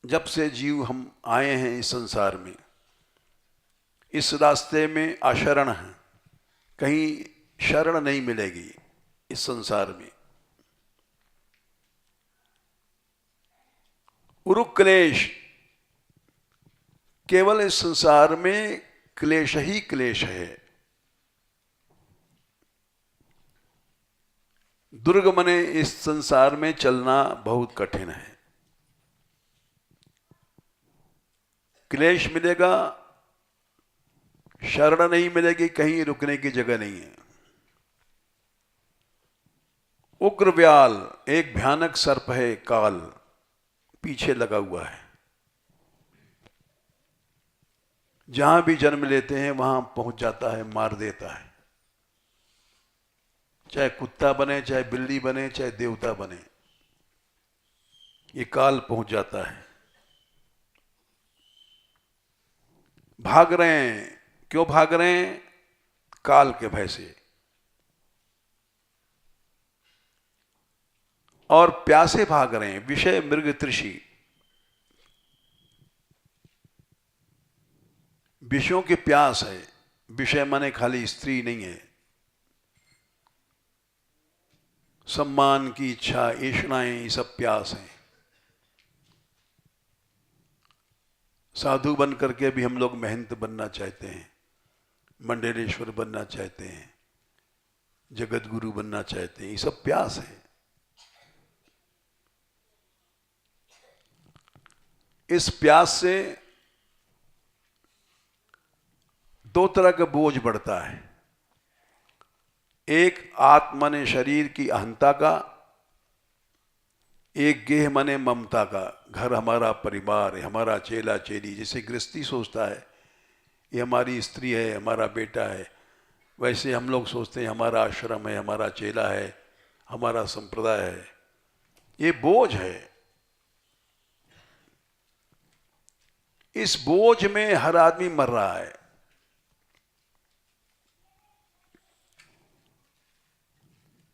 जब से जीव हम आए हैं इस संसार में, इस रास्ते में अशरण है, कहीं शरण नहीं मिलेगी इस संसार में। उरुक्लेश, केवल इस संसार में क्लेश ही क्लेश है। दुर्ग मने इस संसार में चलना बहुत कठिन है। क्लेश मिलेगा, शरण नहीं मिलेगी, कहीं रुकने की जगह नहीं है। उग्र व्याल, एक भयानक सर्प है, काल पीछे लगा हुआ है। जहां भी जन्म लेते हैं वहां पहुंच जाता है, मार देता है। चाहे कुत्ता बने, चाहे बिल्ली बने, चाहे देवता बने, ये काल पहुंच जाता है। भाग रहे हैं, क्यों भाग रहे हैं? काल के भय से। और प्यासे भाग रहे हैं, विषय मृग तृषि, विषयों की प्यास है। विषय माने खाली स्त्री नहीं है, सम्मान की इच्छा, ऐषणाएं, ये सब प्यास है। साधु बन करके भी हम लोग महंत बनना चाहते हैं, मंडलेश्वर बनना चाहते हैं, जगत गुरु बनना चाहते हैं, ये सब प्यास है। इस प्यास से दो तरह का बोझ बढ़ता है। एक आत्मा ने शरीर की अहंता का, एक गेह मने ममता का। घर हमारा परिवार है, हमारा चेला चेली। जैसे गृहस्थी सोचता है ये हमारी स्त्री है, हमारा बेटा है, वैसे हम लोग सोचते हैं हमारा आश्रम है, हमारा चेला है, हमारा संप्रदाय है। ये बोझ है। इस बोझ में हर आदमी मर रहा है।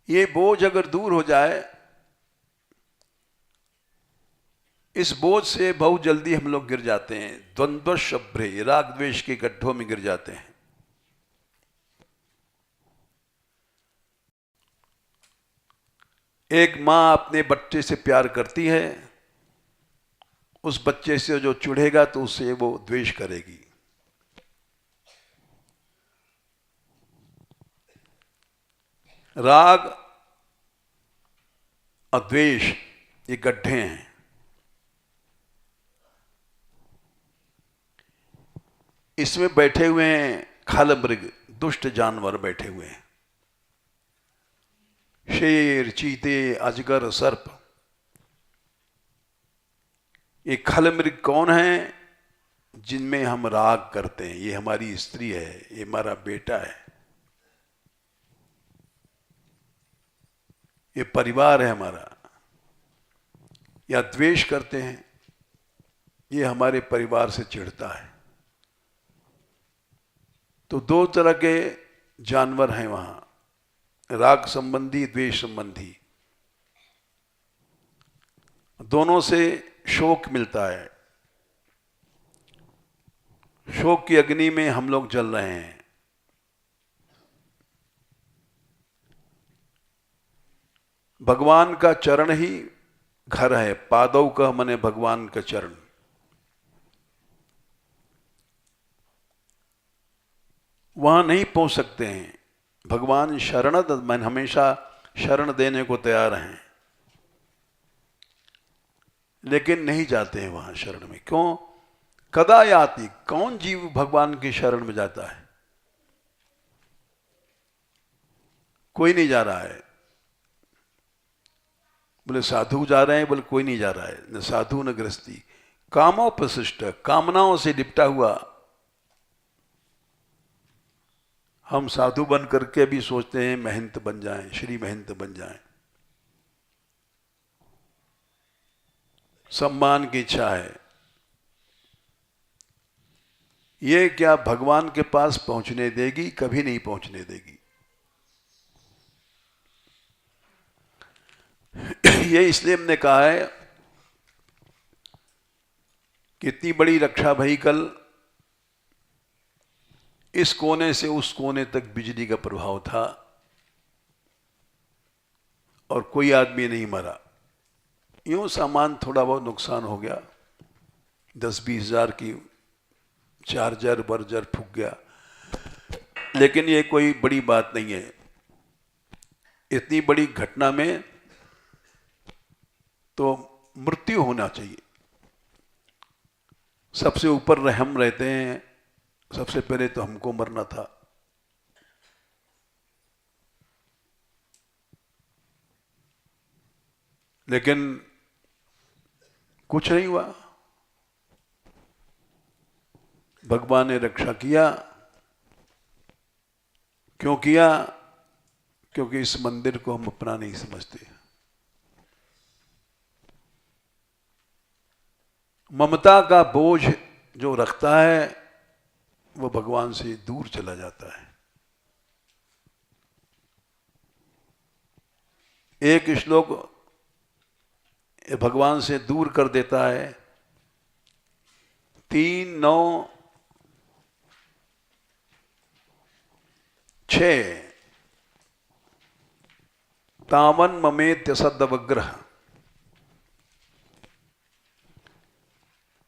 ये बोझ अगर दूर हो जाए, इस बोझ से बहुत जल्दी हम लोग गिर जाते हैं। द्वंद्व शब्रे, राग द्वेष के गड्ढों में गिर जाते हैं। एक मां अपने बच्चे से प्यार करती है, उस बच्चे से जो चिढ़ेगा तो उससे वो द्वेष करेगी। राग और द्वेष ये गड्ढे हैं। इसमें बैठे हुए हैं खलमृग, दुष्ट जानवर बैठे हुए हैं। शेर, चीते, अजगर, सर्प। ये खलमृग कौन है? जिनमें हम राग करते हैं। ये हमारी स्त्री है, ये हमारा बेटा है, ये परिवार है हमारा। या द्वेष करते हैं, ये हमारे परिवार से चिढ़ता है। तो दो तरह के जानवर हैं वहां, राग संबंधी, द्वेष संबंधी। दोनों से शोक मिलता है। शोक की अग्नि में हम लोग जल रहे हैं। भगवान का चरण ही घर है। पादौ का मने भगवान का चरण। वहां नहीं पहुंच सकते हैं। भगवान शरणद मन, हमेशा शरण देने को तैयार हैं, लेकिन नहीं जाते हैं वहां शरण में। क्यों? कदा याति, कौन जीव भगवान की शरण में जाता है? कोई नहीं जा रहा है। बोले साधु जा रहे हैं, बोले कोई नहीं जा रहा है। न साधु न गृहस्थी। कामोपशिष्ट, कामनाओं से लिपटा हुआ। हम साधु बन करके भी सोचते हैं महंत बन जाएं, श्री महंत बन जाएं। सम्मान की इच्छा है। ये क्या भगवान के पास पहुंचने देगी? कभी नहीं पहुंचने देगी। ये इसलिए हमने कहा है कि इतनी बड़ी रक्षा व्हीकल, इस कोने से उस कोने तक बिजली का प्रभाव था और कोई आदमी नहीं मरा। यूं सामान थोड़ा बहुत नुकसान हो गया, 10-20 हजार की चार्जर बर्जर फूक गया, लेकिन ये कोई बड़ी बात नहीं है। इतनी बड़ी घटना में तो मृत्यु होना चाहिए। सबसे ऊपर हम रहते हैं, सबसे पहले तो हमको मरना था। लेकिन कुछ नहीं हुआ। भगवान ने रक्षा किया। क्यों किया? क्योंकि इस मंदिर को हम अपना नहीं समझते। ममता का बोझ जो रखता है वो भगवान से दूर चला जाता है। एक श्लोक भगवान से दूर कर देता है। 3:9:6 तावन ममेत्य सदवग्रह।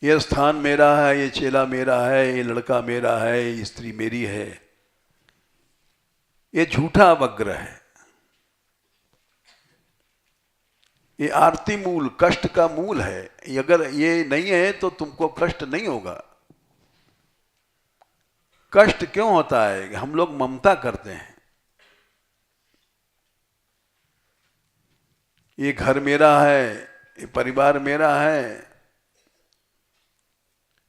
यह स्थान मेरा है, ये चेला मेरा है, ये लड़का मेरा है, ये स्त्री मेरी है। ये झूठा वग्र है। ये आरती मूल, कष्ट का मूल है। अगर ये नहीं है तो तुमको कष्ट नहीं होगा। कष्ट क्यों होता है? हम लोग ममता करते हैं। ये घर मेरा है, ये परिवार मेरा है।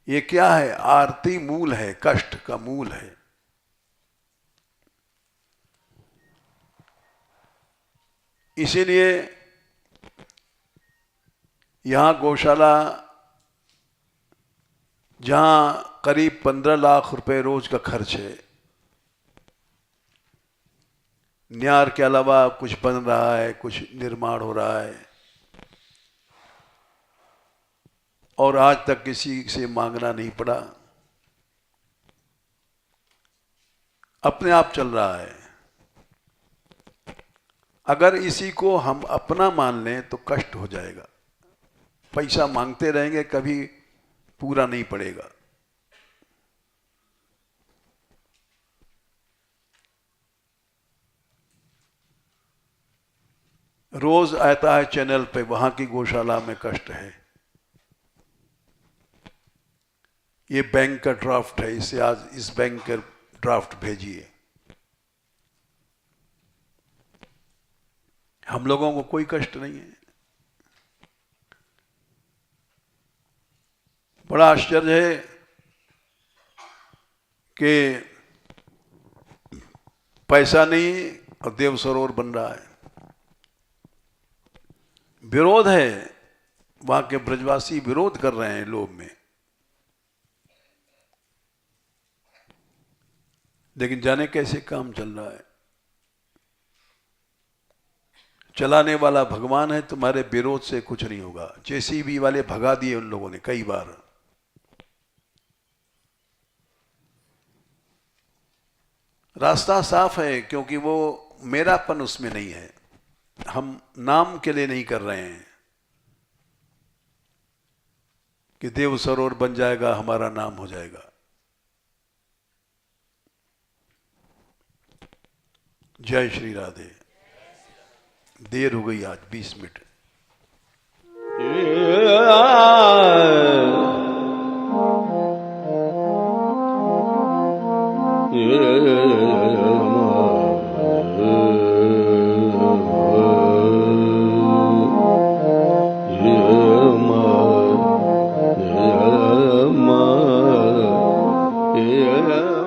ये क्या है? आरती मूल है, कष्ट का मूल है। इसीलिए यहां गौशाला जहां करीब 15 लाख रुपए रोज का खर्च है, न्यार के अलावा कुछ बन रहा है, कुछ निर्माण हो रहा है, और आज तक किसी से मांगना नहीं पड़ा, अपने आप चल रहा है। अगर इसी को हम अपना मान लें तो कष्ट हो जाएगा। पैसा मांगते रहेंगे, कभी पूरा नहीं पड़ेगा। रोज आता है चैनल पे, वहां की गौशाला में कष्ट है, ये बैंक का ड्राफ्ट है, इसे आज इस बैंक का ड्राफ्ट भेजिए। हम लोगों को कोई कष्ट नहीं है। बड़ा आश्चर्य है कि पैसा नहीं और देव सरोवर बन रहा है। विरोध है, वहां के ब्रजवासी विरोध कर रहे हैं लोभ में, लेकिन जाने कैसे काम चल रहा है। चलाने वाला भगवान है, तुम्हारे विरोध से कुछ नहीं होगा। जेसीबी वाले भगा दिए उन लोगों ने कई बार। रास्ता साफ है, क्योंकि वो मेरापन उसमें नहीं है। हम नाम के लिए नहीं कर रहे हैं कि देव सरोवर बन जाएगा, हमारा नाम हो जाएगा। जय श्री राधे। देर हो गई आज 20 मिनट। Yeah.